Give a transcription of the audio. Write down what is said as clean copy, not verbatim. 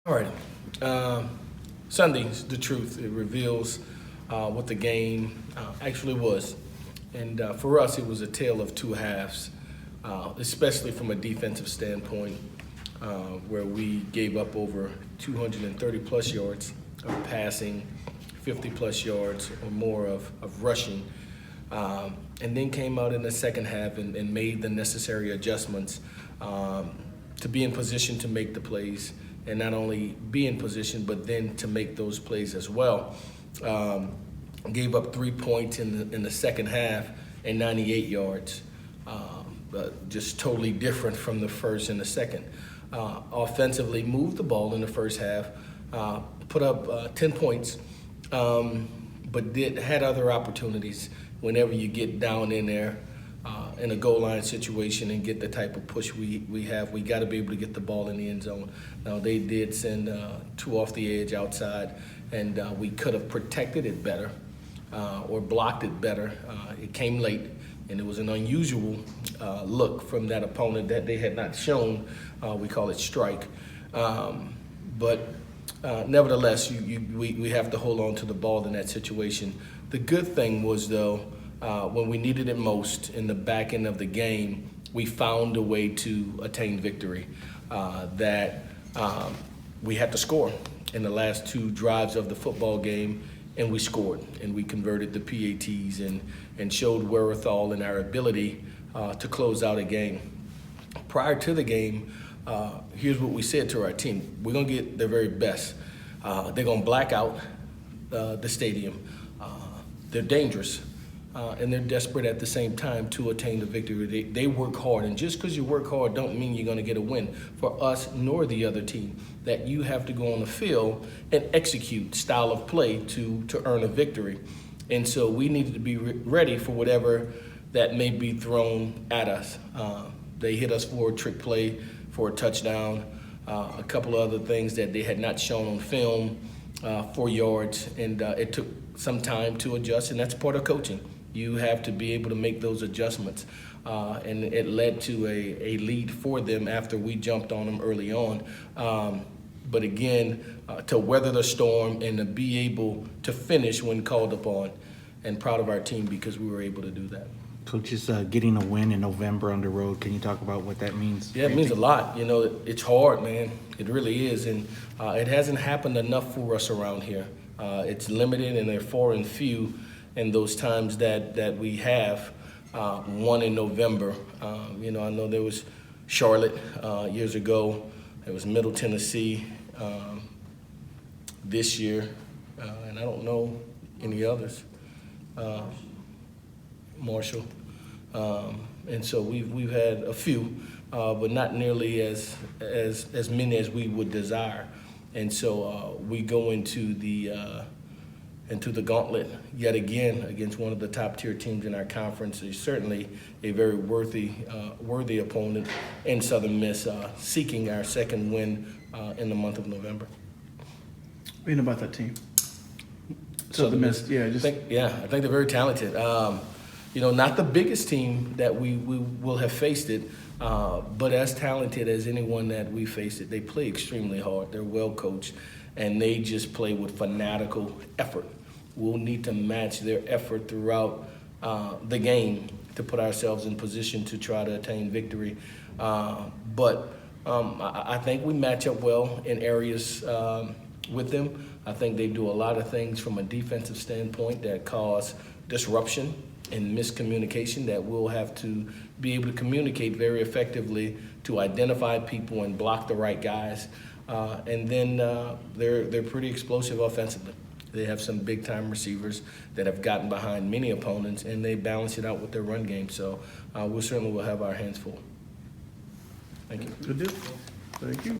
All right. Sunday's the truth. It reveals what the game actually was. And for us, it was a tale of two halves, especially from a defensive standpoint, where we gave up over 230 plus yards of passing, 50 plus yards or more of rushing, and then came out in the second half and made the necessary adjustments to be in position to make the plays, and not only be in position, but then to make those plays as well. Gave up 3 points in the second half and 98 yards. Just totally different from the first and the second. Offensively, moved the ball in the first half, put up 10 points, but had other opportunities. Whenever you get down in there in a goal line situation and get the type of push we have, we got to be able to get the ball in the end zone. Now, they did send two off the edge outside, and we could have protected it better or blocked it better. It came late, and it was an unusual look from that opponent that they had not shown. We call it strike. But nevertheless, we have to hold on to the ball in that situation. The good thing was, though, when we needed it most in the back end of the game, we found a way to attain victory. We had to score in the last two drives of the football game, and we scored, and we converted the PATs and showed wherewithal in our ability to close out a game. Prior to the game, here's what we said to our team: we're gonna get their very best. They're gonna black out the stadium. They're dangerous, and they're desperate at the same time to attain the victory. They work hard, and just because you work hard don't mean you're gonna get a win. For us, nor the other team, that you have to go on the field and execute style of play to earn a victory. And so we needed to be ready for whatever that may be thrown at us. They hit us for a trick play, for a touchdown, a couple of other things that they had not shown on film, 4 yards, and it took some time to adjust, and that's part of coaching. You have to be able to make those adjustments, and it led to a lead for them after we jumped on them early on. But again, to weather the storm and to be able to finish when called upon, and proud of our team because we were able to do that. Coach, just getting a win in November on the road, can you talk about what that means? Yeah, it means a lot. You know, it's hard, man. It really is, and it hasn't happened enough for us around here. It's limited, and they're far and few in those times that we have won in November. You know, I know there was Charlotte years ago. There was Middle Tennessee this year, and I don't know any others. Marshall. And so we've had a few, but not nearly as many as we would desire. And so we go into the gauntlet yet again against one of the top tier teams in our conference. It's certainly a very worthy opponent in Southern Miss, seeking our second win in the month of November. What do you know about that team? Southern Miss, yeah. I think they're very talented. You know, not the biggest team that we will have faced it, but as talented as anyone that we faced it. They play extremely hard. They're well coached, and they just play with fanatical effort. We'll need to match their effort throughout the game to put ourselves in position to try to attain victory. But I think we match up well in areas with them. I think they do a lot of things from a defensive standpoint that cause disruption and miscommunication that we'll have to be able to communicate very effectively to identify people and block the right guys. And then they're pretty explosive offensively. They have some big-time receivers that have gotten behind many opponents, and they balance it out with their run game. So we certainly will have our hands full. Thank you. Good deal. Thank you.